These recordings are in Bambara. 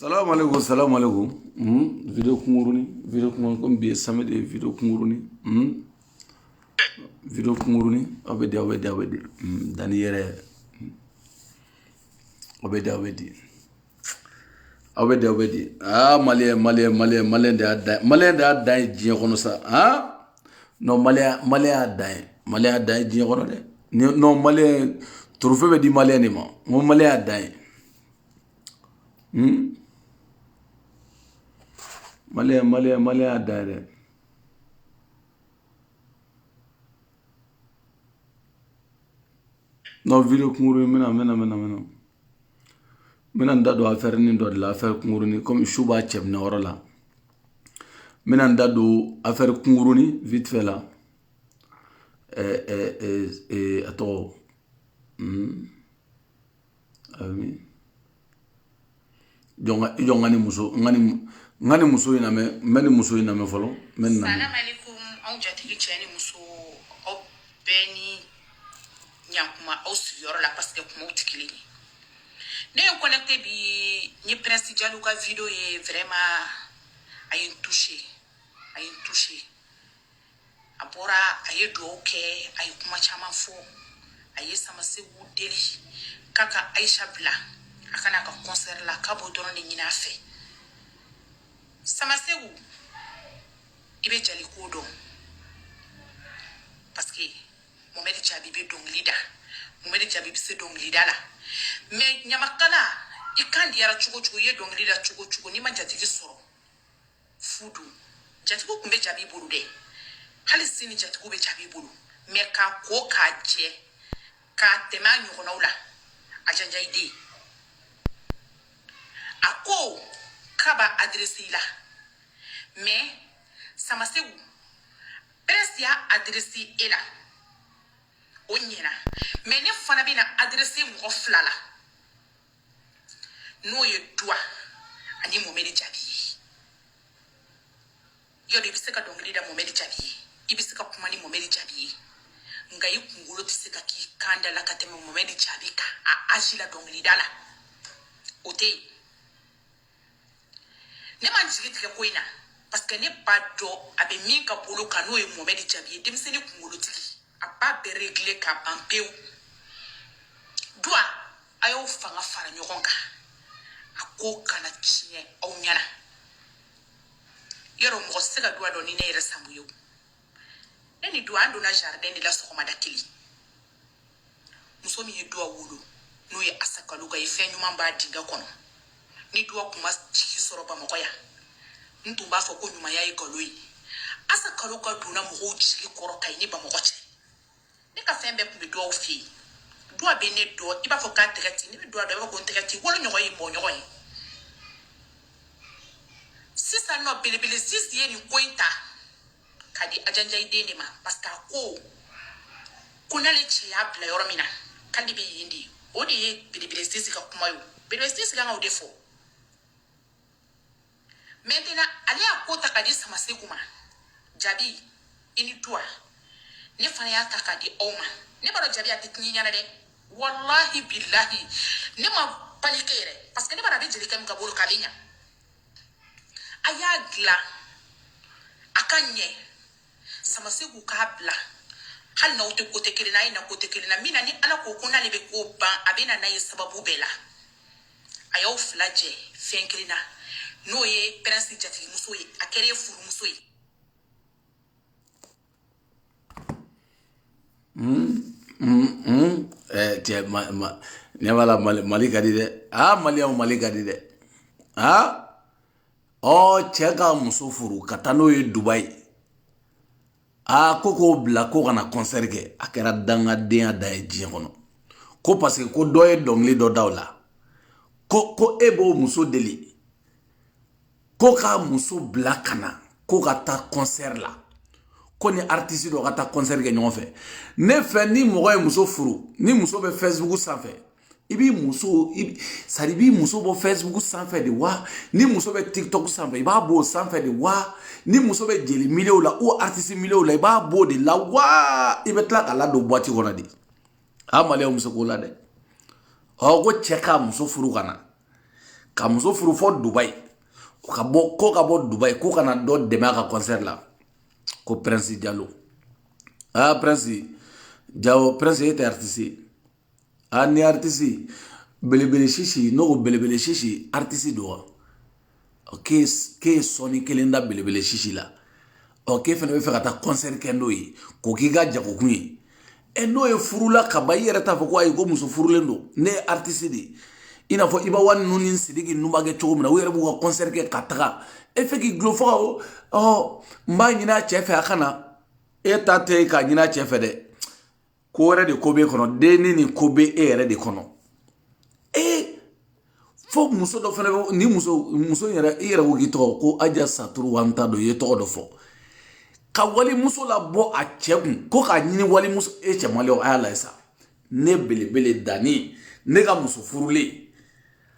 Salam alaikum. Video kunguruni, comme bien samedi, video kunguruni. Video kunguruni, obedi. Dani yere, obedi. Ah, Malien de a diɲɛ kɔnɔ sa. Ah? Non, Malien a dan diɲɛ kɔnɔ dɛ. Non, Malien, trophée bɛ di Malien de ma. Mo Malien a dan Malien a dan dɛ. Non, video kunguruni mena. Mina nda do affaire ni do de la affaire kunguruni comme Chouba cɛ na yɔrɔ la. Mina nda do affaire kunguruni vite fait là. Attends. Ngani muso ina me folo men na. Salam alaikum an jatigi cɛ ni muso aw bɛɛ ni ɲankuma aw sigiyɔrɔ la parce que kumaw tɛ kelen ye. Ne ye connecté bi ni Prince Diallo ka vidéo ye vraiment a ye n touché. A bɔra a ye dugawu kɛ a ye kuma caman fɔ a ye Samasegu deli k'a ka Aïcha bila a kana ka concert la k'a b'o dɔrɔn de ɲini a fɛ. Samasegu i bɛ jali ko dɔn parce que Mohamed Jabi bɛ dɔnkili da Mohamed Jabi bɛ se dɔnkili da la mais ɲamakala i kan diyara cogo i ye dɔnkili da cogo n'i ma jatigi sɔrɔ fudu jatigiw tun bɛ Jabi bolo dɛ hali sini jatigiw bɛ Jabi bolo mais k'a ko k'a jɛ k'a tɛmɛ a ɲɔgɔnnaw la a janja i den a ko k'a b'a adressé i la mais Samasegu Prince y'a adressé e la o ɲɛna mais ne fana bɛna adressé mɔgɔ fila la n'o ye Dua ani Mohamed Jabi ye yɔrɔ i bɛ se ka dɔnkili da Mohamed Jabi ye i bɛ se ka kuma ni Mohamed Jabi ye nka i kunkolo tɛ se ka k'i kan da la ka tɛmɛ Mohamed Jabi kan a âge la dɔnkili da la o tɛ yen ne ma jigi tigɛ ko in na parce que ne b'a dɔn a bɛ min ka bolo kan n'o ye Mohamed Jabi ye denmisɛnnin kunkolotigi a b'a bɛɛ régler ka ban pewu Dua a y'aw fanga fara ɲɔgɔn kan a ko kana tiɲɛ aw ɲɛna yɔrɔ mɔgɔ tɛ se ka Dua dɔn ni ne yɛrɛ Sambu ye ne ni Dua an donna jardin de la sɔgɔmada kelen muso min ye Dua wolo n'o ye Asa Kaluga ye fɛn ɲuman b'a dingɛ kɔnɔ ni Dua kun ma jigi sɔrɔ Bamakɔ yan n tun b'a fɔ ko ɲumanya ye nkalon ye Asa Kaluga donna mɔgɔw jigi kɔrɔ Kayi ni Bamakɔ cɛ ne ka fɛn bɛɛ tun bɛ Dua fɛ yen Dua bɛ ne dɔn i b'a fɔ k'a tɛgɛ ti ne bɛ Dua dɔn i b'a fɔ ko n tɛgɛ ti wolo ɲɔgɔn ye mɔgɔ ɲɔgɔn ye sisan nɔ belebele Zizi ye nin ko in ta k'a di Ajanja i den de ma parce que a ko n'ale cɛ y'a bila yɔrɔ min na k'ale bɛ yen de o de ye belebele Zizi ka kuma ye belebele Zizi kan ka o de fɔ maintenant ale y'a ko ta k'a di Samasegu ma Jabi i ni Dua ne fana y'a ta k'a di aw ma ne b'a dɔn Jabi a tɛ tiɲɛ ɲɛna dɛ wallahi billahi ne ma paniquer yɛrɛ parce que ne b'a dɔn a bɛ jelikɛ min ka bolo k'a bɛ ɲa a y'a dilan a ka ɲɛ Samasegu k'a bila hali n'aw tɛ côté kelen na a ye na côté kelen na min na ni Ala ko ko n'ale bɛ ko ban a bɛ na n'a ye sababu bɛɛ la a y'aw fila jɛ fɛn kelen na n'o ye Prince jatigimuso ye a kɛra furumuso ye ne b'a la Mali ka di dɛ Mali ka di dɛ cɛ ka muso furu ka taa n'o ye Dubaï ko k'o bila ko kana concert kɛ a kɛra dangadenya da ye diɲɛ kɔnɔ ko parce que ko dɔ ye dɔnkili dɔ da o la ko e b'o muso deli ko k'a muso bila ka na ko ka taa concert la ko ni artiste dɔ ka taa concert kɛ ɲɔgɔn fɛ ne fɛ ni mɔgɔ ye muso furu ni muso bɛ Facebook sanfɛ i b'i muso bɔ Facebook sanfɛ de wa ni muso bɛ TikTok sanfɛ i b'a bɔ o sanfɛ de wa ni muso bɛ jeli milieu la ou artiste milieu la i b'a bɔ de la wa i bɛ tila ka ladon boîte kɔnɔ de Malien muso ko la dɛ ko cɛ k'a muso furu ka na ka muso furu fo Dubai ka bɔ Dubai ko kana dɔ dɛmɛ a ka concert la ko Prince Diallo Prince Diallo Prince était artiste ni artiste belebele shishi no belebele shishi artiste do ke soni kelen da belebele shishi la ke fana bɛ fɛ ka taa concert kɛ n'o ye ko k'i ka jagokun ye n'o ye furula ka ba i yɛrɛ t'a fɔ ko ayi ko muso furulen don ne ye artiste de i n'a fɔ Iba Wani ninnu ni Sidiki ninnu b'a kɛ cogo min na u yɛrɛ b'u ka concert kɛ ka taga fɛ k'i gulon fɔ n b'a ɲini a cɛ fɛ a kana ta tɛ k'a ɲini a cɛ fɛ dɛ ko wɛrɛ de ko b'e kɔnɔ denni ni ko bɛ e yɛrɛ de kɔnɔ fo muso dɔ fana bɛ ni muso yɛrɛ i yɛrɛ ko k'i tɔgɔ ko Aja Saturu wa n t'a dɔn i ye tɔgɔ dɔ fɔ ka walimuso la bɔ a cɛ kun ko k'a ɲini walimuso cɛmalen a y'a lajɛ sa ne belebele danni ne ka muso furulen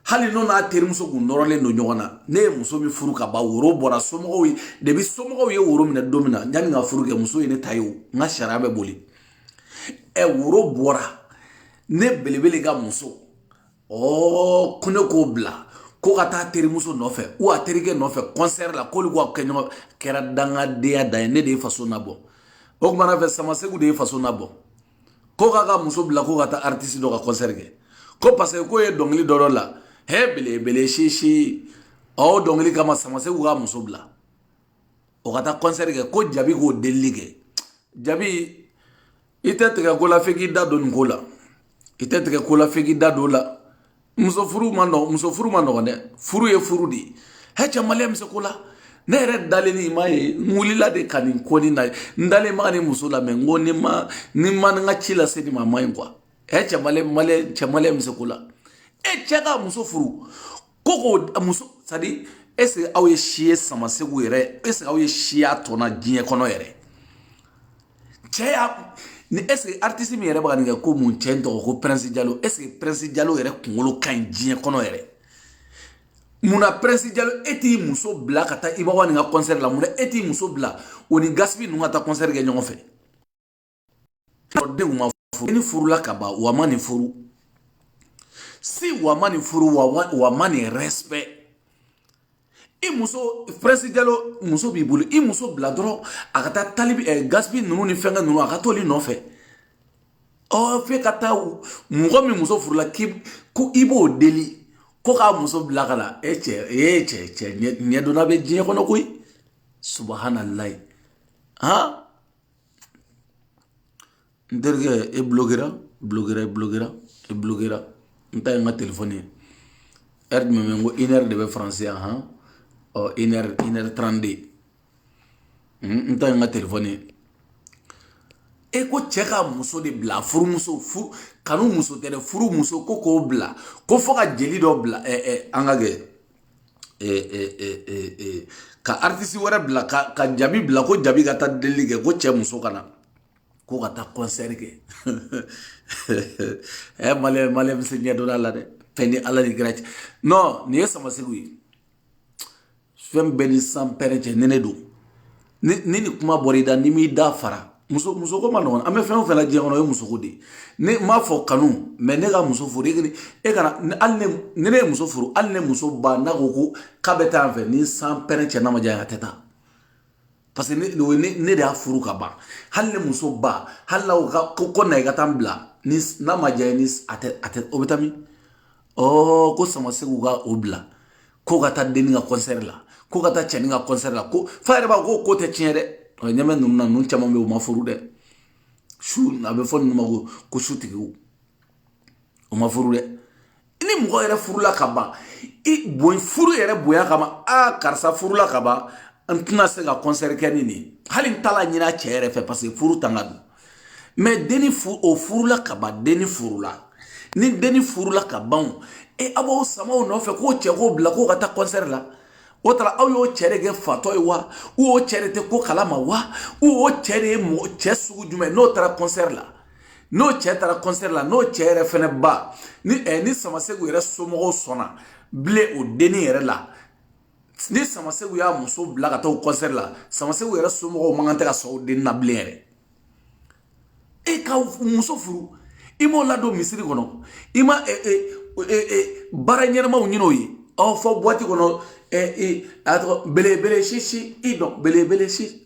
hali n'o n'a terimuso kun nɔrɔlen don ɲɔgɔn na ne ye muso min furu ka ban woro bɔra somɔgɔw ye depuis somɔgɔw ye woro minɛ don min na yanni ka furu kɛ muso ye ne ta ye o n ka sariya bɛ boli woro bɔra ne belebele ka muso ko ne k'o bila ko ka taa terimuso nɔfɛ ou a terikɛ nɔfɛ concert la k'olu ka kɛ ɲɔgɔn kɛra dangadenya da ye ne de ye faso nabɔ o kumana fɛ Samasegu de ye faso nabɔ ko k'a ka muso bila ko ka taa artiste dɔ ka concert kɛ ko parce que ko ye dɔnkili dɔ la belebele shishi o dɔnkili kama Samasegu ka muso bila o ka taa concert kɛ ko Jabi k'o delili kɛ Jabi i tɛ tigɛ ko la f'i k'i da don nin ko la i tɛ tigɛ ko la f'i k'i da don la muso furu ma nɔgɔn dɛ furu ye furu de ye cɛmalen bɛ se ko la ne yɛrɛ dalen ni ma ye n wulila de ka nin ko nin na n dalen ma ni muso la mɛ n ko ni ma n ka ci lase nin ma ma ɲi quoi cɛmalen bɛ se ko la cɛ ka muso furu ko k'o muso c'est à dire est-ce que aw ye si ye Samasegu yɛrɛ est-ce que aw ye siya tɔnna diɲɛ kɔnɔ yɛrɛ cɛ y'a ni est-ce que artiste min yɛrɛ bɛ ka nin kɛ ko mun cɛ in tɔgɔ ko Prince Diallo est-ce que Prince Diallo yɛrɛ kunkolo ka ɲi diɲɛ kɔnɔ yɛrɛ munna Prince Diallo e t'i muso bila ka taa Iba Wani ka concert la munna e t'i muso bila o ni Gaspi ninnu ka taa concert kɛ ɲɔgɔn fɛ denw ma furu ni furula ka ban wa ma nin furu si wa ma nin furu wa ma nin respect i muso Prince Diallo muso b'i bolo i muso bila dɔrɔn a ka taa talibi Gaspi ninnu ni fɛnkɛ ninnu a ka t'oli nɔfɛ f'e ka taa mɔgɔ min muso furula ko i b'o deli ko k'a muso bila ka na cɛ ɲɛdonna bɛ diɲɛ kɔnɔ koyi subahanallahi n terikɛ e bloquera n ta ye n ka telefɔni ye heure jumɛn bɛ n ko 1 heure de bɛ faransi yan 1h32 n ta ye n ka telefɔni ye ko cɛ ka muso de bila furumuso kanu muso tɛ dɛ furumuso ko k'o bila ko fo ka jeli dɔ bila an ka kɛ ka artiste wɛrɛ bila ka Jabi bila ko Jabi ka taa delili kɛ ko cɛ muso ka na ko ka taa concert kɛ maliyɛn bɛ se ɲɛdɔnna la dɛ fɛn ni Ala ni kira cɛ non nin ye Samasegu ye fɛn bɛɛ ni sanpɛrɛn cɛ ni ne don ni nin kuma bɔra i da ni m'i da fara muso ko ma nɔgɔn an bɛ fɛn o fɛn la diɲɛ kɔnɔ o ye muso ko de ye ne m'a fɔ kanu mɛ ne ka muso furu e kana hali ni ne ye muso furu hali ne muso ba n'a ko k'a bɛ taa yan fɛ ni sanpɛrɛn cɛ n'a ma diya a tɛ taa parce que ne de y'a furu ka ban hali ne muso ba hali n'aw ko na i ka taa n bila n'a ma diya ni a tɛ o bɛ taa min ko Samasegu ka o bila ko ka taa denni ka concert la ko ka taa cɛnin ka concert la ko fa yɛrɛ b'a ko tɛ tiɲɛ dɛ ɲɛmɛ ninnu na ninnu caman bɛ yen u ma furu dɛ su a bɛ fɔ ninnu ma ko sutigiw o ma furu dɛ ni mɔgɔ yɛrɛ furula ka ban furu yɛrɛ bonya kama karisa furula ka ban n tɛna se ka concert kɛ ni nin hali n t'a la ɲini a cɛ yɛrɛ fɛ parce que furu tanga don mɛ denni o furula ka ban denni furula ni denni furula ka ban a b'aw sama o nɔfɛ k'o cɛ k'o bila k'o ka taa concert la o taara aw y'o cɛ de kɛ fatɔ ye wa o cɛ de tɛ ko kalama wa o cɛ de ye cɛ sugu jumɛn n'o taara concert la n'o cɛ taara concert la n'o cɛ yɛrɛ fɛnɛ ba ni Samasegu yɛrɛ somɔgɔw sɔnna bilen o denni yɛrɛ la ni Samasegu y'a muso bila ka taa o concert la Samasegu yɛrɛ somɔgɔw man kan tɛ ka sɔn o denni na bilen yɛrɛ ka muso furu i m'o ladon misiri kɔnɔ i ma baara ɲɛnamaw ɲini o ye oh fo boîte kono atro bele shishi donc bele shishi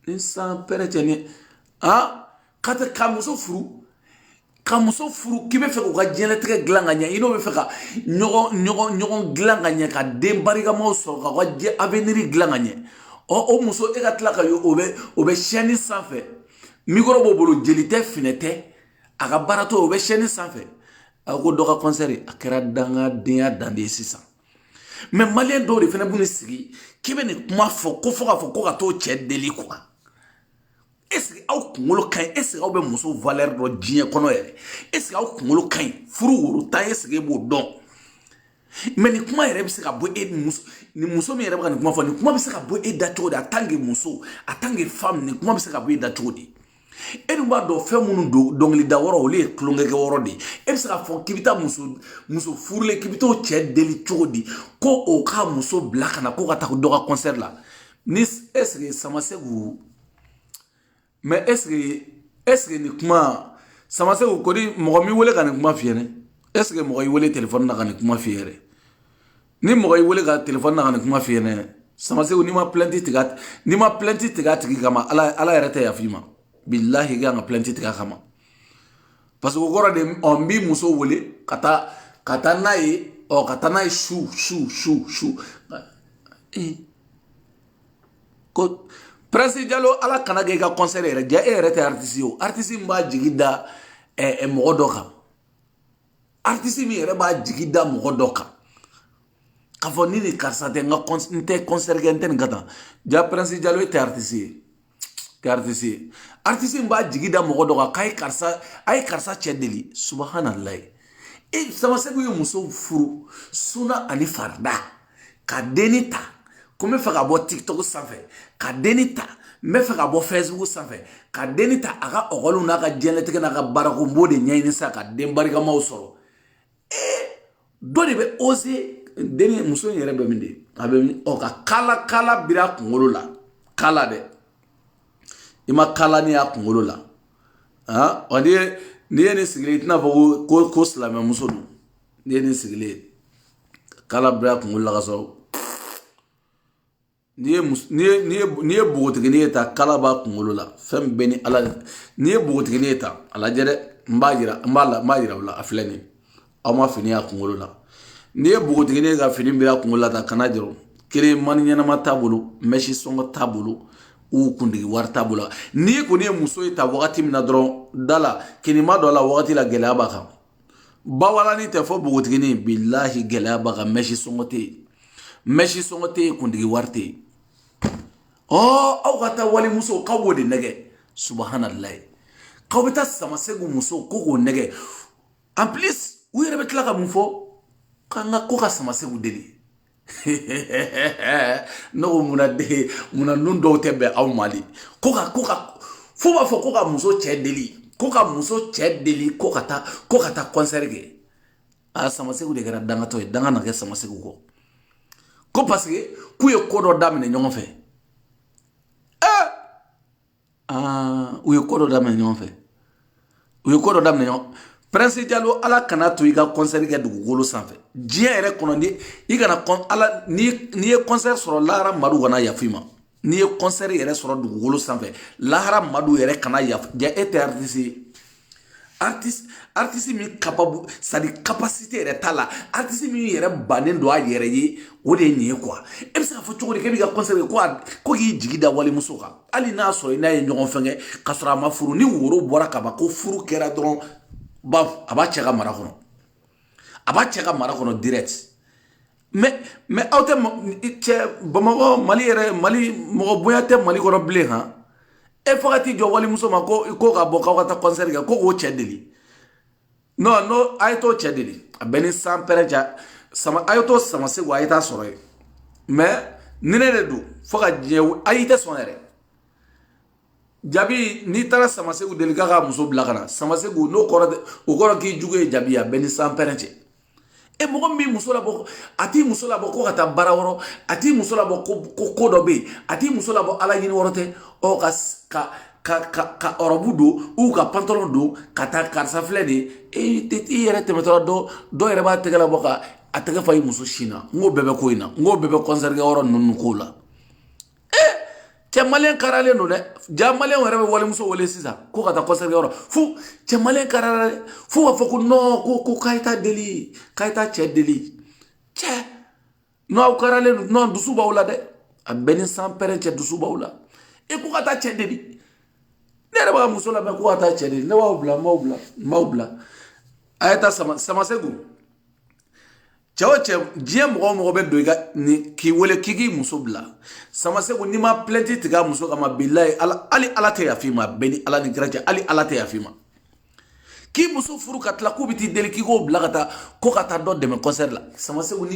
ni san pereteni kata kamuso furu kibe fe ko ka jene tege glanganya ino be fe ka nyogon glanganya ka dembari ka mo so ka je avenir glanganya o muso e ka tla ka yo obe chaîne sanfɛ micro bo bolo jelite finete aga barato obe chaîne sanfɛ ako doka concert akera danga denya dande sisan mais malien do de fena buni sigi kibe ni kuma fo ka to cɛ deli quoi. Est-ce que aw kunkolo kaɲi est-ce que aw bɛ muso valeur dɔ diɲɛ kɔnɔ yɛrɛ est-ce que aw kunkolo kaɲi furu woro tan est-ce que e b'o dɔn mais nin kuma yɛrɛ bɛ se ka bɔ e ni muso min yɛrɛ bɛ ka nin kuma fɔ nin kuma bɛ se ka bɔ e da cogo di en tant que muso en tant que femme nin kuma bɛ se ka bɔ e da cogo di e dun b'a dɔn fɛn minnu don dɔnkilida wɔrɔ olu ye tulonkɛkɛ wɔrɔ de ye e bɛ se k'a fɔ k'i bɛ taa muso furulen k'i bɛ t'o cɛ deli cogo di ko o ka muso bila ka na ko ka taa dɔ ka concert la ni est-ce que Samasegu mais est-ce que ni kuma Samasegu ko di mɔgɔ mi wele ka nin kuma f'i ye est-ce que mɔgɔ y'i wele téléphone na ka nin kuma f'i ye yɛrɛ ni mɔgɔ y'i wele ka téléphone na ka nin kuma f'i ye Samasegu n'i ma plainte tigɛ a tigi kama ala yɛrɛ tɛ yafa i ma billahi kan ka plainte tigɛ a kama parce que o kɔrɔ de n b'i muso wele ka taa n'a ye su ko Prince Diallo ala kana kɛ i ka concert yɛrɛ ja e yɛrɛ tɛ artiste o artiste min b'a jigi da mɔgɔ dɔ kan artiste min yɛrɛ b'a jigi da mɔgɔ dɔ kan k'a fɔ ni ni karisa tɛ n tɛ concert kɛ n tɛ nin ka tan ja Prince Diallo e tɛ artiste ye artiste min b'a jigi da mɔgɔ dɔ kan a ye karisa cɛ deli subhanallah Samasegu ye muso furu suna ani farida ka denni ta ko n bɛ fɛ ka bɔ TikTok sanfɛ ka denni ta n bɛ fɛ ka bɔ Facebook sanfɛ ka denni ta a ka ɔkɔliw n'a ka diɲɛlatigɛ n'a ka baarako n b'o de ɲɛɲini sisan ka den barikamaw sɔrɔ dɔ de bɛ oser denni muso in yɛrɛ bɛ min de a bɛ min ka kala biri a kunkolo la kala dɛ i ma kala ni a kunkolo la n'i ye nin sigilen i tɛna fɔ ko silamɛ muso don n'i ye nin sigilen kala biri a kunkolo la ka sɔrɔ n'i ye bogotigini ye ta kala b'a kunkolo la fɛn bɛɛ ni ala n'i ye bogotigini ye ta a lajɛ dɛ n b'a yira u la a filɛ nin aw ma fini y'a kunkolo la n'i ye bogotigini ye ka fini biri a kunkolo la ta kana jɔrɔ kelen mani ɲɛnama t'a bolo mɛsi sɔngɔ t'a bolo kundigi wari t'a bolo n'i kɔni ye muso ye ta wagati min na dɔrɔn da la kinima dɔ la wagati la gɛlɛya b'a kan bawalani tɛ fɔ bogotigini bilahi gɛlɛya b'a kan mɛsi sɔngɔ tɛ yen kundigi wari tɛ yen aw ka taa walimuso k'aw b'o de nɛgɛ subhanallah k'aw bɛ taa Samasegu muso ko k'o nɛgɛ en plus u yɛrɛ bɛ tila ka mun fɔ ko ka Samasegu deli ne ko munna nun dɔw tɛ bɛn aw ma de fo b'a fɔ ko ka muso cɛ deli ko ka taa concert kɛ Samasegu de kɛra dangatɔ ye danga na kɛ Samasegu kɔ ko parce que k'u ye ko dɔ daminɛ ɲɔgɔn fɛ u ye ko dɔ daminɛ ɲɔgɔn Prince Diallo ala kana to i ka concert kɛ dugukolo sanfɛ diɲɛ yɛrɛ kɔnɔ n'i ye concert sɔrɔ lahara madu kana yafa i ma n'i ye concert yɛrɛ sɔrɔ dugukolo sanfɛ lahara madu yɛrɛ kana yafa ja e tɛ artiste ye artiste min capable c'est-à-dire capacité yɛrɛ t'a la artiste min yɛrɛ bannen don a yɛrɛ ye o de ye nin ye quoi e bɛ se k'a fɔ cogo di k'e b'i ka concert kɛ ko k'i jigi da walimuso kan hali n'a sɔrɔ i n'a ye ɲɔgɔn fɛn kɛ k'a sɔrɔ a ma furu ni woro bɔra ka ban ko furu kɛra dɔrɔn a b'a cɛ ka mara kɔnɔ direct mais aw tɛ cɛ Bamakɔ Mali mɔgɔ bonya tɛ Mali kɔnɔ bilen han e fo ka t'i jɔ walimuso ma ko ka bɔ k'aw ka taa concert kɛ ko k'o cɛ deli non a ye t'o cɛ deli a bɛ ni san pɛrɛn cɛ a ye t'o Samasegu a ye t'a sɔrɔ yen mais ni ne de don fo ka diɲɛ a y'i tɛ sɔn yɛrɛ Jabi n'i taara Samasegu deli k'a ka muso bila ka na Samasegu n'o kɔrɔ k'i jugu ye Jabi a bɛ ni san pɛrɛn cɛ mɔgɔ min b'i muso labɔ a t'i muso labɔ ko ka taa baara wɔrɔ a t'i muso labɔ ko dɔ bɛ yen a t'i muso labɔ ala ɲini wɔrɔ tɛ ka ɔrɔbu don ka pantalon don ka taa karisa filɛ de i yɛrɛ tɛmɛtɔla dɔ yɛrɛ b'a tɛgɛ labɔ ka atake fa muso shina ngo bebe ko ina ngo bebe concert ga woro nunu ko la cɛ malien karalen no dɛ ja malien wɛrɛ bɛ walimuso wele sisan ko ka taa concert kɛ yɔrɔ fu cɛ malien karala dɛ fu b'a fɔ ko non ko k'a ye taa deli k'a ye taa cɛ deli cɛ n'aw karalen non dusu b'aw la dɛ a bɛɛ ni san pɛrɛn cɛ dusu b'aw la e ko ka taa cɛ deli ne yɛrɛ b'a muso lamɛn ko ka taa cɛ deli ne b'aw bila n b'aw bila a ye taa Samasegu cɛ o cɛ diɲɛ mɔgɔ o mɔgɔ bɛ don k'i wele k'i muso bila Samasegu n'i ma plainte tigɛ a muso kama bilahi hali ala tɛ yafa i ma bɛɛ ni ala ni kira cɛ hali ala tɛ yafa i ma k'i muso furu ka tila k'u bɛ t'i deli k'i k'o bila ko ka taa dɔ dɛmɛ concert la Samasegu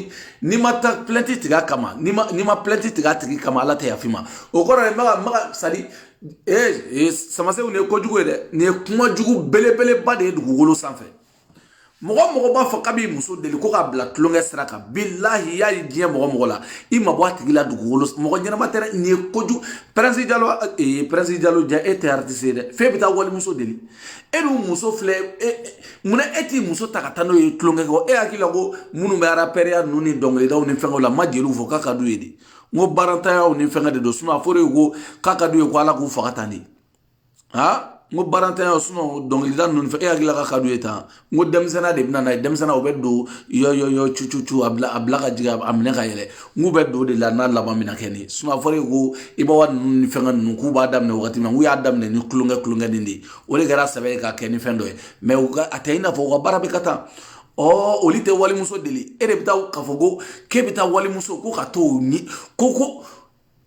n'i ma taa plainte tigɛ a kama n'i ma plainte tigɛ a tigi kama ala tɛ yafa i ma o kɔrɔ ye maga sadi Samasegu nin ye kojugu ye dɛ nin ye kuma jugu belebeleba de ye dugukolo sanfɛ mɔgɔ mɔgɔ b'a fɔ k'a b'i muso deli ko k'a bila tulonkɛ sira kan bilahi y'a ye diɲɛ mɔgɔ mɔgɔ la i ma bɔ a tigi la dugukolo mɔgɔ ɲɛnama tɛ dɛ nin ye kojugu Prince Diallo ja e tɛ artiste ye dɛ f'e bɛ taa walimuso deli e n'u muso filɛ munna e t'i muso ta ka taa n'o ye tulonkɛ kɛ e hakili la ko minnu bɛ rapɛriya ninnu ni dɔnkilidaw ni fɛngɛw la ma jeliw fɔ k'a ka d'u ye de n ko barantanyaw ni fɛngɛ de don sinon a fɔra ko k'a ka d'u ye ko ala k'u faga tan de n ko barantanyaw sinon dɔnkilida ninnu fɛ e hakili la k'a ka d'u ye tan n ko denmisɛnniya de bɛna n'a ye denmisɛnniya o bɛ don yɔ cu a bila ka jigin a minɛ ka yɛlɛ n k'u bɛ don o de la n'a laban mina kɛ nin ye sinon a fɔra ko ibawa ninnu ni fɛngɛ ninnu k'u b'a daminɛ wagati min na n k'u y'a daminɛ ni tulonkɛ nin de ye o de kɛra sɛbɛ ye k'a kɛ ni fɛn dɔ ye mais a tɛ i n'a fɔ u ka baara bɛ ka taa olu tɛ walimuso deli e de bɛ taa k'a fɔ ko k'e bɛ taa walimuso ko ka t'o ni ko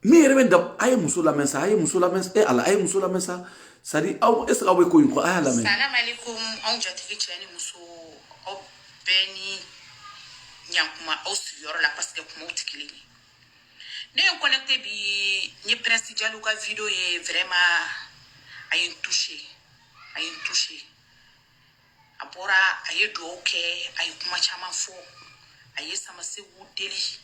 min yɛrɛ bɛ da a ye muso lamɛn sa a ye muso lamɛn ala a ye muso lamɛn sa sadi aw est ce que aw bɛ ko in kɔ a y'a lamɛn. Salam alaikum anw jatigi cɛ ni muso aw bɛɛ ni ɲankuma aw sigiyɔrɔ la parce que kumaw tɛ kelen ye ne ye connecté bi n ye Prince Diallo ka vidéo ye vraiment a ye n touché a bɔra a ye dugawu kɛ a ye kuma caman fɔ a ye Samasegu deli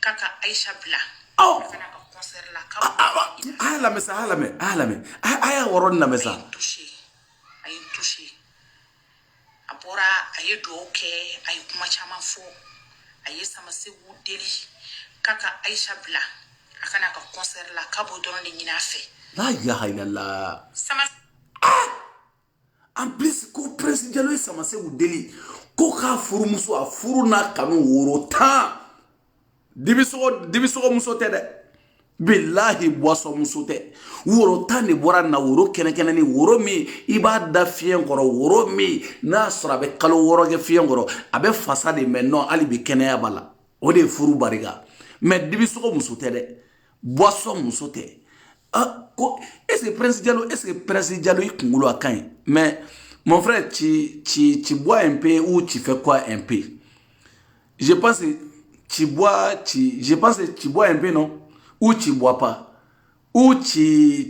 k'a ka Aisha bila a fana ka concert la k'a a y'a lamɛn sa a y'a wɔrɔ nin lamɛn sa a ye n touché a bɔra a ye dugawu kɛ a ye kuma caman fɔ a ye Samasegu deli k'a ka Aisha bila a kana ka concert la k'a b'o dɔrɔn de ɲini a fɛ la ilaha illallah en plus ko Prince Diallo ye Samasegu deli ko k'a furumuso a furu n'a kanu woro 10 dibisogo muso tɛ dɛ bilahi boisson muso tɛ woro 10 de bɔra na woro kɛnɛkɛnɛ ni woro min i b'a da fiɲɛ kɔrɔ woro min n'a sɔrɔ a bɛ kalo 6 kɛ fiɲɛ kɔrɔ a bɛ fasa de mais non hali bi kɛnɛya b'a la o de ye furu barika mais dibisogo muso tɛ dɛ boisson muso tɛ ko est-ce que Prince Diallo i kunkolo a ka ɲi mais mon frère tu bois un peu ou tu fais quoi un peu je pense tu bois un peu non ou tu bois pas ou je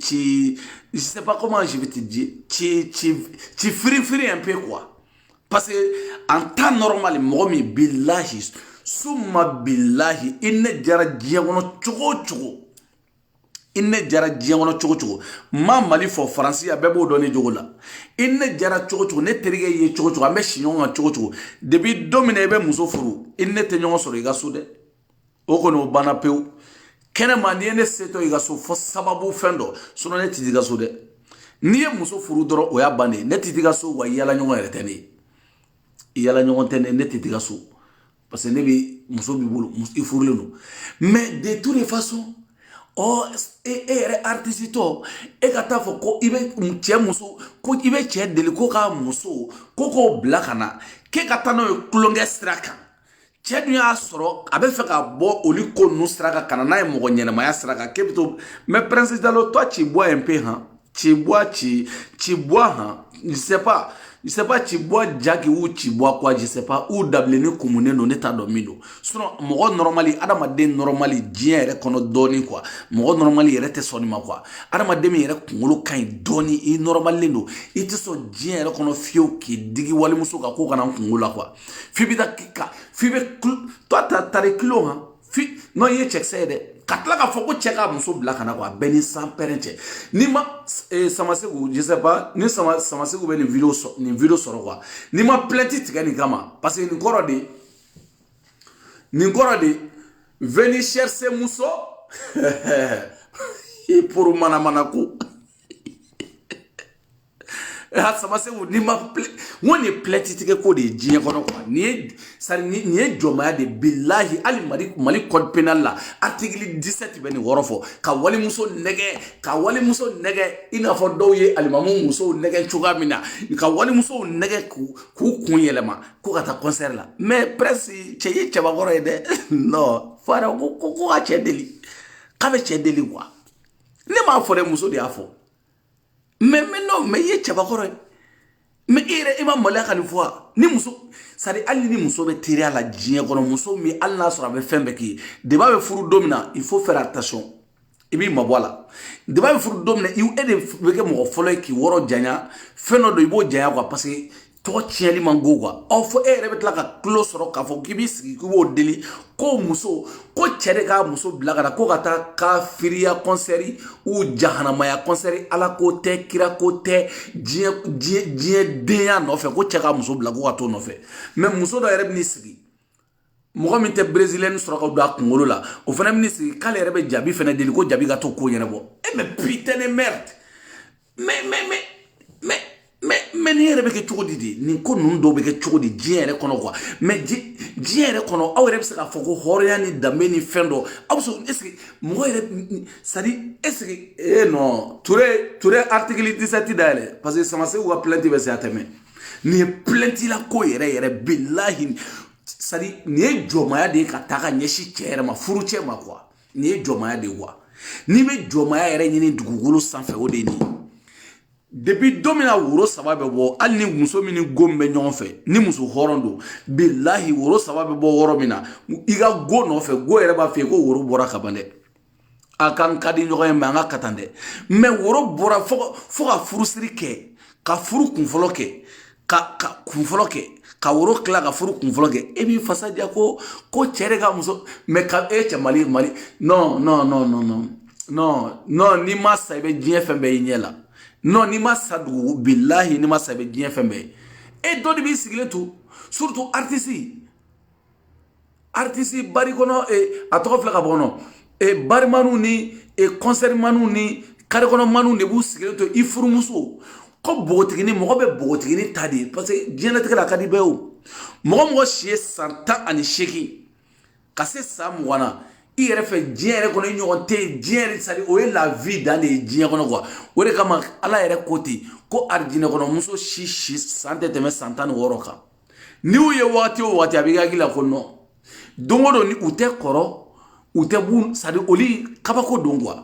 sais pas comment je vais te dire tu frires un peu quoi parce que en temps normal mɔgɔ min billahi summa billahi i ne jara diɲɛ kɔnɔ cogo i ne jara diɲɛ kɔnɔ cogo ma Mali fɔ Faransi a bɛɛ b'o dɔn ni jogo la i ne jara cogo ne terikɛ ye cogo an bɛ si ɲɔgɔn kan cogo depuis don min na i bɛ muso furu i ne tɛ ɲɔgɔn sɔrɔ i ka so dɛ o kɔni o banna pewu kɛnɛma n'i ye ne setɔ i ka so fɔ sababu fɛn dɔ sinon ne tɛ t'i ka so dɛ n'i ye muso furu dɔrɔn o y'a bannen ne tɛ t'i ka so wa yala ɲɔgɔn yɛrɛ tɛ ne ye yala ɲɔgɔn tɛ ne tɛ t'i ka so parce que ne bɛ muso b'i bolo i furulen don mais de toutes les façons e yɛrɛ artiste tɔ e ka taa fɔ ko i bɛ cɛ muso ko i bɛ cɛ deli ko k'a muso ko k'o bila ka na k'e ka taa n'o ye tulonkɛ sira kan cɛ dun y'a sɔrɔ a bɛ fɛ ka bɔ olu ko ninnu sira kan ka na n'a ye mɔgɔ ɲɛnɛmaya sira kan k'e bɛ to mais Prince Diallo toi tu bois un peu hein tu bois hein je sais pas tu bois jaki ou tu bois quoi je sais pas ou dabileni kumunen don ne t'a dɔn min don sinon mɔgɔ normali adamaden normali diɲɛ yɛrɛ kɔnɔ dɔɔni quoi mɔgɔ normali yɛrɛ tɛ sɔn nin ma quoi adamaden min yɛrɛ kunkolo ka ɲi dɔɔni i normalen don i tɛ sɔn diɲɛ yɛrɛ kɔnɔ fiyewu k'i digi walimuso kan k'o kana n kunkolo la quoi f'i bɛ taa f'i bɛ toi t'as kilo hein non i ye cɛkisɛ ye dɛ ka tila k'a fɔ ko cɛ ka muso bila ka na quoi bɛɛ ni san pɛrɛn cɛ ni ma Samasegu je sais pas ni Samasegu bɛ nin video sɔrɔ quoi ni ma plainte tigɛ nin kama parce que nin kɔrɔ de Ninkora de venir chercher muso pour manamanaku. Samase ni ma woni pletitike ko de jien kono kwa ni sari ni jomaya de billahi ali mali code pénal la article 17 beni worofo ka wali muso nege ina fo doye alimamu muso nege chugamina ka wali muso nege ku kunyelema ko kata concert la mais presse cheye chaba goro de no fara ko a chedeli ka be chedeli kwa ne ma fo de muso de afo mais non mais ye chaba koro mais ire ima malaka ni fois ni muso sari ali ni muso be tire ala djien kono muso mi alla sura be fembe ki de ba be furu domina il faut faire attention ibi mabwala de ba be furu domina you ede be ke mo folo ki woro janya feno do ibo janya kwa parce que to tieli mango kwa ofo ere bet la ka close ro ka fo kibis ki bo deli ko muso ko chere ka muso blaga ko kata ka firia concert ou jahanama ya concert ala ko te kira ko te dien denya no fe ko cheka muso blaga ko to no fe même muso do ere ni sigi mo mi te brésilien sura ko do akngolo la o fana mi sigi kale ere be jabi fana deli ko jabi ga to ko yene bo e mais putain de merde mais ni yɛrɛ bɛ kɛ cogo di de nin ko ninnu dɔw bɛ kɛ cogo di diɲɛ yɛrɛ kɔnɔ quoi mais diɲɛ yɛrɛ kɔnɔ aw yɛrɛ bɛ se k'a fɔ ko hɔrɔnya ni danbe ni fɛn dɔ aw bɛ sɔn est-ce que mɔgɔ yɛrɛ c'est à dire est-ce que non Touré article 17 dayɛlɛ parce que Samaseku ka plainte bɛ se a tɛmɛ nin ye plainte la ko yɛrɛ bilahi c'est à dire nin ye jɔmaya de ye ka taa ka ɲɛsin cɛ yɛrɛ ma furu cɛ ma quoi nin ye jɔmaya de ye quoi n'i bɛ jɔmaya yɛrɛ ɲini dugukolo sanfɛ o de ye nin ye. Depuis domina woro saba be bo al ni muso mini gombe ɲɔgɔn fɛ ni muso hɔrɔn do billahi woro saba be bo woro mina i ka go nɔfɛ go yɛrɛ b'a fɛ ko woro bɔra ka ban dɛ a kan ka di ɲɔgɔn ye mais an ka ka tan dɛ mais woro bɔra fo ka furusiri kɛ ka furu kunfɔlɔ kɛ ka kunfɔlɔ kɛ ka woro kila ka furu kunfɔlɔ kɛ e b'i fasa diya ko cɛ de ka muso mais ka e cɛ mali non ni ma sa i bɛ diɲɛ fɛn bɛɛ i ɲɛ la non ni ma sa dugu billahi ni ma sa be diɲɛ fɛn bɛɛ e dɔ de b'i sigilen to surtout artiste bari kɔnɔ a tɔgɔ filɛ ka bɔ kɔnɔ barimanu ni concert manu ni kare kɔnɔ manu de b'u sigilen to i furumuso ko bogotigini mɔgɔ bɛ bogotigini ta de parce que diɲɛlatigɛ la a ka di bɛɛ o mɔgɔ si ye san 18 ka se san 20 na i yɛrɛ fɛ diɲɛ yɛrɛ kɔnɔ i ɲɔgɔn tɛ yen diɲɛ yɛrɛ sari o ye la vie dan de ye diɲɛ kɔnɔ quoi o de kama ala yɛrɛ ko ten ko arijinɛ kɔnɔ muso si san tɛ tɛmɛ san 16 kan ni u ye waati o waati a b'i hakili la ko non don o don ni u tɛ kɔrɔ u tɛ bu sari oli kabako don quoi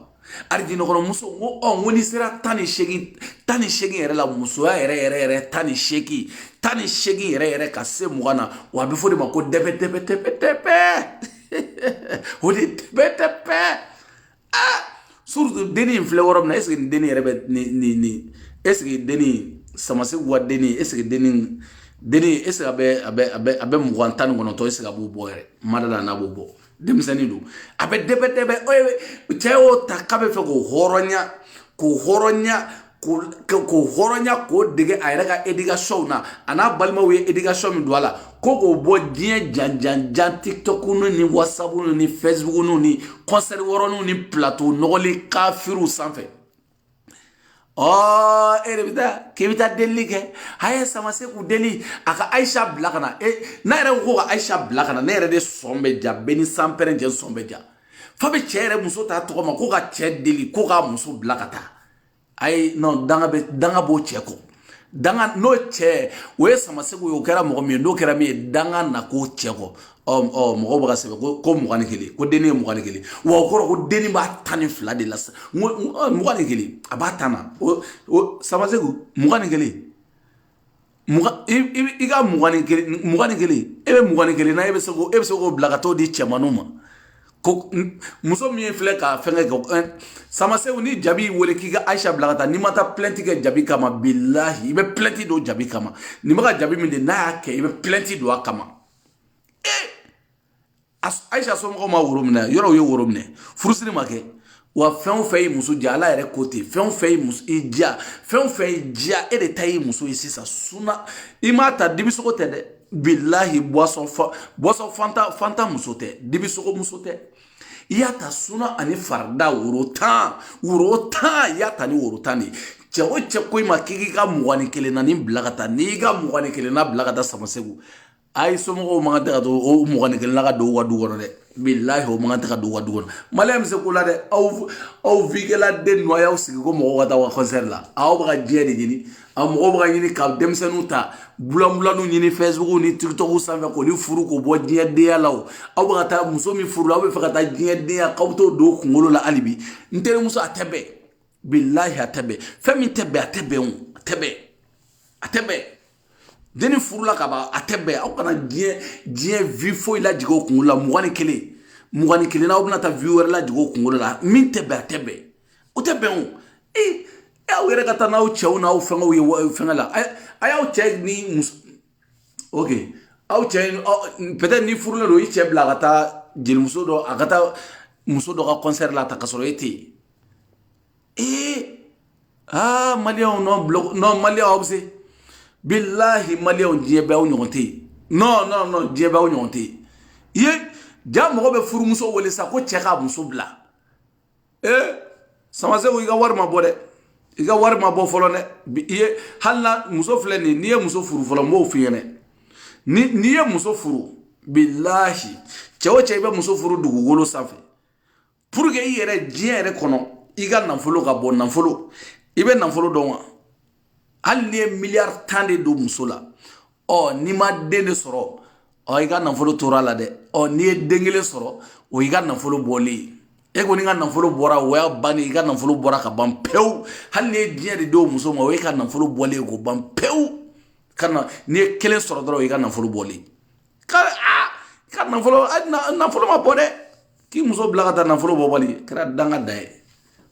arijinɛ kɔnɔ muso n ko n'i sera 18 yɛrɛ la musoya yɛrɛ 18 yɛrɛ ka se 20 na wa a bɛ fɔ de ma ko dɛpɛ o de tɛpɛ surtout deni in filɛ yɔrɔ min na est-ce que nin deni yɛrɛ bɛ ni est-ce que deni Samaseku ka deni est-ce que deni est-ce que a bɛ 29 est-ce que a b'o bɔ yɛrɛ madala n'a b'o bɔ denmisɛnnin don a bɛ dɛpɛ cɛ y'o ta k'a bɛ fɛ k'o hɔrɔnya k'o dege a yɛrɛ ka éducation na a n'a balimaw ye éducation min don a la ko k'o bɔ diɲɛ jan TikTok ni WhatsApp ni Facebook ni concert wɔrɔniw ni plateau nɔgɔli kafiriw sanfɛ e de bɛ taa k'i bɛ taa delili kɛ a ye Samaseku deli a ka Aisha bila ka na n'a yɛrɛ ko ka Aisha bila ka na ne yɛrɛ de sɔn bɛ ja bɛɛ ni sanpɛrɛn cɛ sɔn bɛ ja fa bɛ cɛ yɛrɛ muso ta tɔgɔ ma ko ka cɛ deli ko k'a muso bila ka taa ayi non danga b'o cɛ kɔ danga n'o cɛ o ye Samaseku ye o kɛra mɔgɔ min ye n'o kɛra min ye danga na k'o cɛ kɔ mɔgɔw bɛ ka sɛbɛn ko 21 ko deni ye 21 wa o kɔrɔ ko deni b'a 12 de la sa 21 a b'a 10 na o Samaseku 21 i ka 21 e bɛ 21 na e bɛ se k'o bila ka t'o di cɛmanninw ma ko muso min filɛ ka fɛngɛ kɛ Samaseku ni jabi wele k'i ka Aisha bila ka taa n'i ma taa plainte kɛ jabi kama billahi i bɛ plainte don jabi kama nin bɛ ka jabi min de n'a y'a kɛ i bɛ plainte don a kama Aisha somɔgɔw ma woro minɛ yɔrɔ u ye woro minɛ furusiri ma kɛ wa fɛn o fɛn ye muso diya ala yɛrɛ ko ten fɛn o fɛn ye muso i diya fɛn o fɛn ye diya e de ta ye muso ye sisan suna i m'a ta dibisogo tɛ dɛ billahi boisson fanta muso tɛ dibi sogo muso tɛ i y'a ta suna ani farda woro tan i y'a ta ni woro tan de cɛ o cɛ ko i ma k'i ka 21 na ni bila ka taa n'i ka 21 na bila ka taa Samasegu ayi somɔgɔw man kan tɛ ka to o 21 na ka don u ka du kɔnɔ dɛ billahi o man kan tɛ ka don u ka du kɔnɔ maliyɛn bɛ se ko la dɛ aw vigela den nɔ y'aw sigi ko mɔgɔw ka taa u ka concert la aw bɛ ka diɲɛ de ɲini aw mɔgɔw bɛ ka ɲini ka denmisɛnninw ta bulanbulanniw ɲini Facebook ni TikTok sanfɛ k'olu furu k'o bɔ diɲɛ denya la o aw bɛ ka taa muso min furu la aw bɛ fɛ ka taa diɲɛ denya k'aw bɛ t'o don kunkolo la hali bi n terimuso a tɛ bɛn billahi a tɛ bɛn fɛn min tɛ bɛn a tɛ bɛn o a tɛ bɛn deni furula ka ban a tɛ bɛn aw kana diɲɛ vie foyi lajigin o kunkolo la 21 n'aw bɛna taa vie wɛrɛ lajigin o kunkolo la min tɛ bɛn a tɛ bɛn o tɛ bɛn o aw yɛrɛ ka taa n'aw cɛw n'aw fɛngɛw ye fɛngɛ la a y'aw cɛ ni muso ok aw cɛ peut-être ni furulen don i cɛ bila a ka taa jelimuso dɔ a ka taa muso dɔ ka concert la ta ka sɔrɔ e tɛ yen maliyɛnw non maliyɛnw aw bɛ se billahi maliyɛnw diɲɛ bɛɛ aw ɲɔgɔn tɛ yen non diɲɛ bɛɛ aw ɲɔgɔn tɛ yen ye ja mɔgɔ bɛ furumuso wele sa ko cɛ k'a muso bila Samasegu i ka wari ma bɔ dɛ i ka wari ma bɔ fɔlɔ dɛ i ye hali na muso filɛ nin n'i ye muso furu fɔlɔ n b'o f'i ɲɛna n'i ye muso furu billahi cɛ o cɛ i bɛ muso furu dugukolo sanfɛ pour que i yɛrɛ diɲɛ yɛrɛ kɔnɔ i ka nafolo ka bɔ nafolo i bɛ nafolo dɔn wa hali n'i ye miliyari 10 de don muso la n'i ma den de sɔrɔ i ka nafolo tora la dɛ n'i ye den kelen sɔrɔ o y'i ka nafolo bɔlen e ko ni ka nafolo bɔra o y'a bannen i ka nafolo bɔra ka ban pewu hali n'i ye diɲɛ de don muso ma o y'i ka nafolo bɔlen k'o ban pewu n'i ye kelen sɔrɔ dɔrɔn o y'i ka nafolo bɔlen ka nafolo ma bɔ dɛ k'i muso bila ka taa nafolo bɔ bali kɛra danga da ye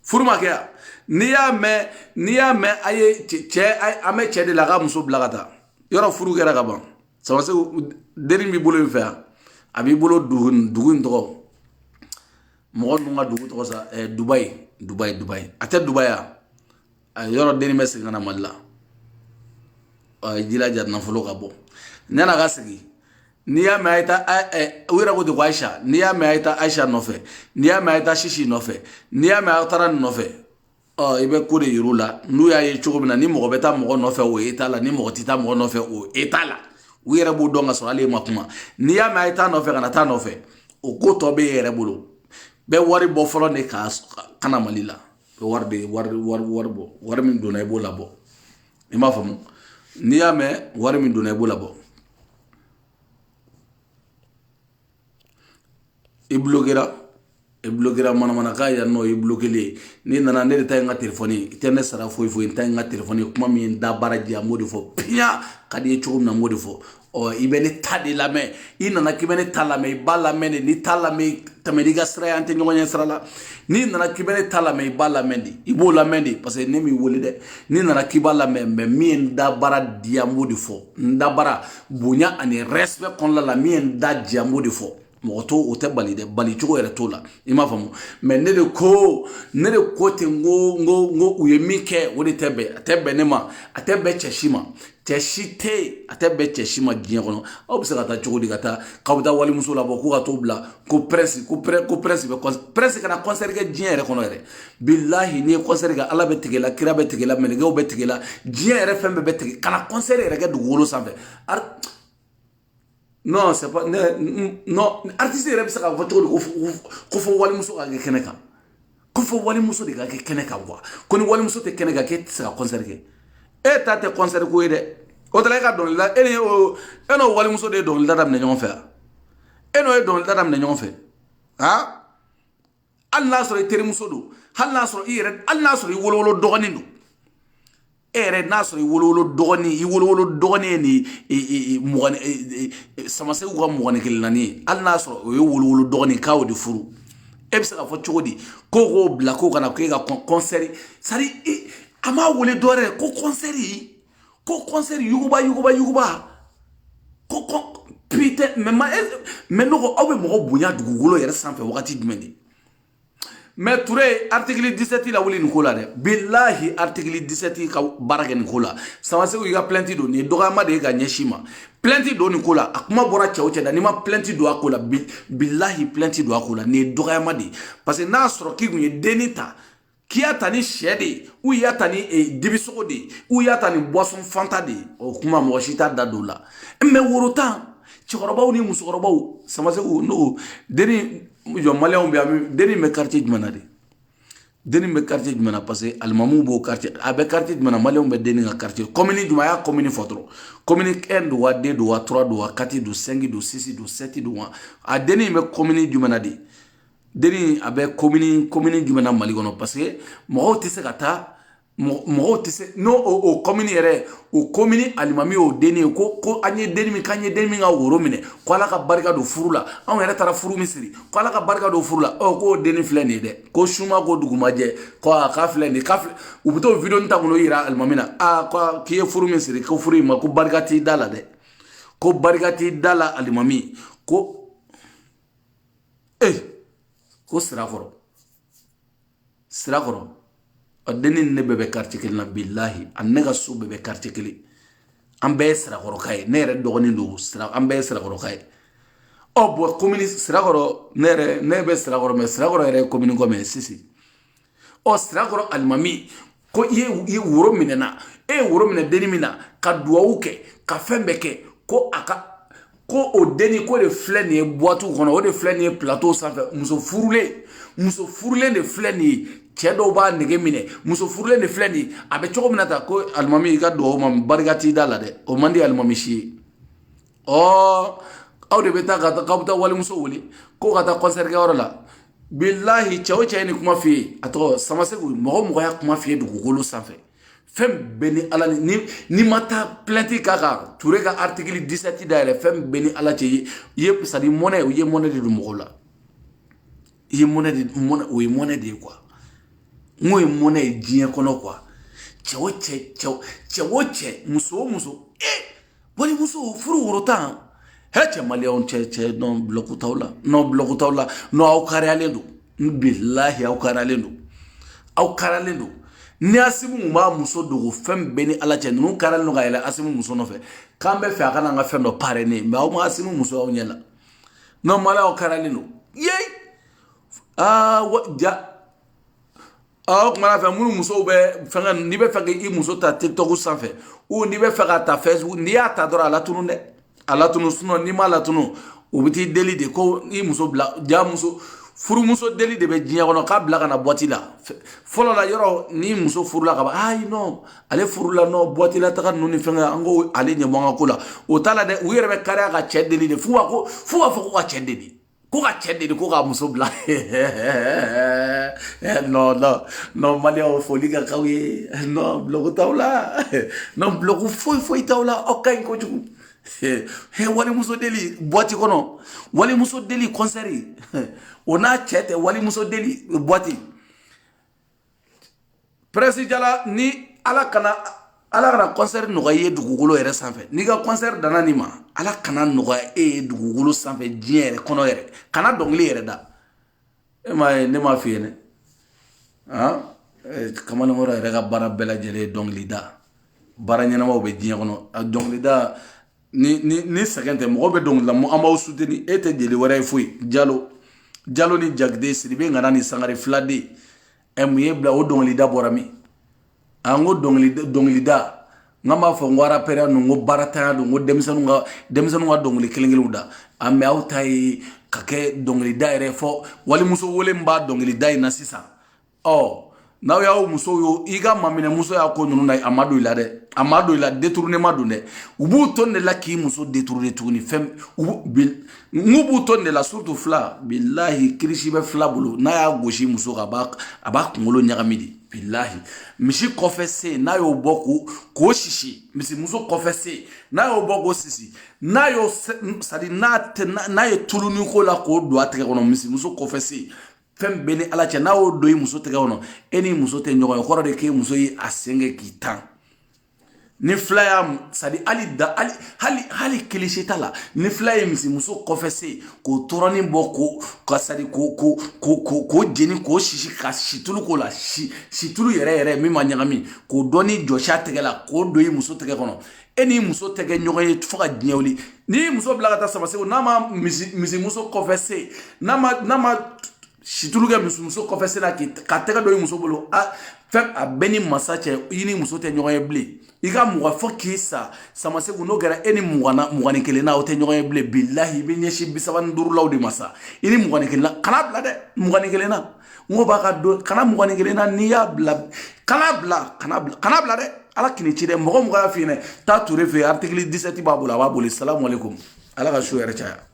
furu ma kɛ yan n'i y'a mɛn a ye an bɛ cɛ de la a ka muso bila ka taa yɔrɔ furu kɛra ka ban Samasegu deni b'i bolo in fɛ yan a b'i bolo dugu in tɔgɔ mɔgɔ ninnu ka dugu tɔgɔ sa Dubayi a tɛ Dubayi yan yɔrɔ deni bɛ segin ka na Mali la i jilaja nafolo ka bɔ yan'a ka segin n'i y'a mɛn a ye taa u yɛrɛ ko ten ko Ayisa n'i y'a mɛn a ye taa Ayisa nɔfɛ n'i y'a mɛn a ye taa Sisi nɔfɛ n'i y'a mɛn a taara nin nɔfɛ i bɛ ko de yir'u la n'u y'a ye cogo min na ni mɔgɔ bɛ taa mɔgɔ nɔfɛ o ye État la ni mɔgɔ tɛ taa mɔgɔ nɔfɛ o État la u yɛrɛ b'o dɔn ka sɔrɔ hali e ma kuma n'i y'a mɛn a ye taa nɔfɛ ka na taa nɔfɛ o ko tɔ bɛ e yɛrɛ bolo bɛɛ wari bɔ fɔlɔ de ka na Mali la wari bɔ wari min donna i b'o labɔ i m'a faamu n'i y'a mɛn wari min donna i b'o labɔ i bloquera manamanakan yan nɔ i bloquelen n'i nana ne de ta ye n ka telefɔni i tɛ ne sara foyi n ta ye n ka telefɔni kuma min da baara jɛ an b'o de fɔ piɲa ka di ye cogo min na n b'o de fɔ i bɛ ne ta de lamɛn i nana k'i bɛ ne ta lamɛn i b'a lamɛn de n'i t'a lamɛn tɛmɛ n'i ka sira ye an tɛ ɲɔgɔn ɲɛ sira la n'i nana k'i bɛ ne ta lamɛn i b'a lamɛn de i b'o lamɛn de parce que ne m'i wele dɛ n'i nana k'i b'a lamɛn mɛ min ye n da baara di an b'o de fɔ n da baara bonya ani respect kɔnɔna la min ye n da di an b'o de fɔ mɔgɔ to o tɛ bali dɛ bali cogo yɛrɛ t'o la i m'a faamu mɛ ne de ko ten n ko u ye min kɛ o de tɛ bɛn a tɛ bɛn ne ma a tɛ bɛn cɛ si ma cɛ si tɛ yen a tɛ bɛn cɛ si ma diɲɛ kɔnɔ aw bɛ se ka taa cogo di ka taa k'aw bɛ taa walimuso labɔ k'u ka t'o bila ko presse bɛ presse kana concert kɛ diɲɛ yɛrɛ kɔnɔ yɛrɛ bilahi n'i ye concert kɛ ala bɛ tigɛ la kira bɛ tigɛ la mɛlɛkɛw bɛ tigɛ la diɲɛ yɛrɛ fɛn bɛɛ bɛ tigɛ kana concert yɛrɛ kɛ dugukolo sanfɛ non c'est pas non artiste yɛrɛ bɛ se k'a fɔ cogo di ko fɔ walimuso ka kɛ kɛnɛ kan ko fɔ walimuso de ka kɛ kɛnɛ kan quoi ko ni walimuso tɛ kɛnɛ kan k'e tɛ se ka concert kɛ e ta tɛ concert ko ye dɛ o tɛ la e ka dɔnkilida e n'o walimuso de ye dɔnkilida daminɛ ɲɔgɔn fɛ yan e n'o ye dɔnkilida daminɛ ɲɔgɔn fɛ hali n'a sɔrɔ i terimuso don hali n'a sɔrɔ i wolowolo dɔgɔnin don e yɛrɛ n'a sɔrɔ i wolowolo dɔgɔnin ye nin Samasegu ka 21 nani ye hali n'a sɔrɔ o ye wolowolo dɔgɔnin k'a y'o de furu e bɛ se ka fɔ cogo di k'o bila k'o kana k'e ka concert sari a m'a wele dɔwɛrɛ ko concert yuguba ko putain mais ne ko aw bɛ mɔgɔ bonya dugukolo yɛrɛ sanfɛ wagati jumɛn de mais Touré article 17 la wuli nko la de billahi article 17 ka barake nko la samase ko iga plainte do ni dogama de ga nyeshima plainte do nko la akuma bora chawo cheda ni ma plainte do akola billahi plainte do akola ni dogama de parce que na soro ki gunye denita ki atani shede ou yatani dibisogo de ou yatani boisson fanta de o kuma mo shita dadola mais worotan chikorobaw ni musokorobaw samase ko no deni yo malien bi am deni me quartier jumana de deni me quartier jumana parce que almamu bo quartier abe quartier jumana malien be deni nga quartier commune juma ya commune fotro commune 1 do 2 do 3 do 4 do 5 do 6 do 7 do 1 a deni me commune jumana de deni abe commune jumana mali kono parce que mo tese kata mo tese no o commune yere o commune alimami o deni ko anye deni mi kanye deni mi nga woro mine ko ala ka barika do furula an yere tara furu misiri ko ala ka barika do furula o ko deni fleni de ko shuma ko dugumaje ko ka fleni ka u buto video nta ngono yira alimamina ko kiye furu misiri ko furu ma ko barika ti dala de ko barika ti dala alimami ko ko sira koro deni ne bebe quartier kili na billahi annega su bebe quartier kili ambe sira koro kay ne re dogoni ndu sira ambe sira koro kay o bo commune sira koro ne be sira koro me sira koro re commune ko me sisi o sira koro almami ko ye wuro minena wuro mine deni mina ka duwauke ka fembeke ko aka ko o deni ko de fleni boitu kono o de fleni plateau sanfɛ muso furulen de fleni cɛ dɔw b'a nege minɛ muso furulen de filɛ nin a bɛ cogo min na ta ko alimami i ka dugawu ma barika t'i da la dɛ o man di alimami si ye aw de bɛ taa k'aw bɛ taa walimuso wele ko ka taa concert kɛ yɔrɔ la bilahi cɛ o cɛ ye nin kuma f'i ye a tɔgɔ Samaseko mɔgɔ y'a kuma f'i ye dugukolo sanfɛ fɛn bɛɛ ni ala ni ma taa plainte k'a kan Touré ka article 17 dayɛlɛ fɛn bɛɛ ni ala cɛ ye c'est à dire monnaie o ye monnaie de don mɔgɔw la i ye monnaie o ye monnaie de ye quoi ngo ye monnaie ye diɲɛ kɔnɔ quoi cɛ o cɛ muso o muso wali muso furu woro tan cɛ maliyɛnw cɛ non bloc t'aw la non aw kariyalen don bilahi aw kariyalen don ni Asimu b'a muso dogo fɛn bɛɛ ni ala cɛ ninnu kariyalen don ka yɛlɛ Asimu muso nɔfɛ k'an bɛ fɛ a kana an ka fɛn dɔ parrainer mais aw ma Asimu muso aw ɲɛ la non maliyɛnw kariyalen don kuma fɛ minnu musow bɛ fɛn n'i bɛ fɛ k'i muso ta TikTok sanfɛ ou n'i bɛ fɛ ka ta Facebook n'i y'a ta dɔrɔn a latunu dɛ a latunu sinon n'i ma latunu o bɛ t'i deli de ko i muso bila furumuso deli de bɛ diɲɛ kɔnɔ k'a bila ka na boîte la fɔlɔ la yɔrɔ ni muso furula ka ban ayi non ale furula non boîte la taga ninnu ni fɛn an ko ale ɲɛ bɔ an ka ko la o t'a la dɛ u yɛrɛ bɛ kariya ka cɛ deli de f'u b'a fɔ ko ka cɛ deli ko ka cɛ deli ko ka muso bila non maliyɛnw foli ka k'aw ye non bloc t'aw la non bloc foyi t'aw la aw ka ɲi kojugu walimuso deli boîte kɔnɔ walimuso deli concert o n'a cɛ tɛ walimuso deli boîte presse jala ni ala kana concert nɔgɔya i ye dugukolo yɛrɛ sanfɛ n'i ka concert danna nin ma ala kana nɔgɔya e ye dugukolo sanfɛ diɲɛ yɛrɛ kɔnɔ yɛrɛ kana dɔnkili yɛrɛ da ne m'a f'i ye dɛ kamalenkɔrɔ yɛrɛ ka baara bɛɛ lajɛlen ye dɔnkili da baara ɲɛnamaw bɛ diɲɛ kɔnɔ a dɔnkili da ni sɛgɛn tɛ mɔgɔ bɛ dɔnkili la an b'aw soutenir e tɛ jeli wɛrɛ ye foyi Jalo ni Jagide Sidibe Ngana ni Sangare Filade mun ye bila o dɔnkili da bɔra min an ko dɔnkili da n b'a fɔ n ko rapɛrɛya ninnu n ko baaratanya don n ko denmisɛnninw ka dɔnkili kelen da mais aw ta ye ka kɛ dɔnkili da yɛrɛ fɔ walimuso wele min b'a dɔnkili da in na sisan n'aw y'aw muso i ka maminɛ muso y'a ko ninnu na a ma don i la détournement don dɛ u b'u to nin de la k'i muso détourner tuguni n'u b'u to nin de la surtout fila bilahi kirisi bɛ fila bolo n'a y'a gosi muso kan a b'a kunkolo ɲagami de bilahi misi kɔfɛ se n'a y'o bɔ k'o sisi misi muso kɔfɛ se n'a y'o bɔ k'o sisi n'a ye tuluni ko la k'o don a tɛgɛ kɔnɔ misi muso kɔfɛ se fɛn bɛɛ ni ala cɛ n'a y'o don i muso tɛgɛ kɔnɔ e ni muso tɛ ɲɔgɔn ye kɔrɔ de k'e muso ye a sen kɛ k'i tan ni fila sadi hali cliché ta la ni fila ye misimuso kɔfɛse k'o tɔrɔni bɔ ko sadi ko jeni k'o sisi ka situlu k'o la situlu yɛrɛ min ma ɲagami k'o dɔni jɔsi a tɛgɛ la k'o don i muso tɛgɛ kɔnɔ e ni muso tɛgɛ ɲɔgɔn ye fo ka diɲɛ wuli ni muso bila ka taa Samasegu n'a ma misimuso kɔfɛse n'a ma situlu kɛ misimuso kɔfɛse la ka tɛgɛ don i muso bolo fɛn a bɛɛ ni masa cɛ i ni muso tɛ ɲɔgɔn ye bilen i ka mugan fɔ k'i sa Samasegu n'o kɛra e ni mugani kelenna o tɛ ɲɔgɔn ye bilen bilahi i bɛ ɲɛsin 35 law de ma sa i ni mugani kelenna kana bila dɛ mugani kelenna n ko b'a ka don kana mugani kelenna n'i y'a bila kana bila dɛ ala kini ci dɛ mɔgɔ y'a f'i ɲɛna taa Ture fɛ yen article 17 b'a bolo a b'a boli salamu aleykum ala ka su yɛrɛ caya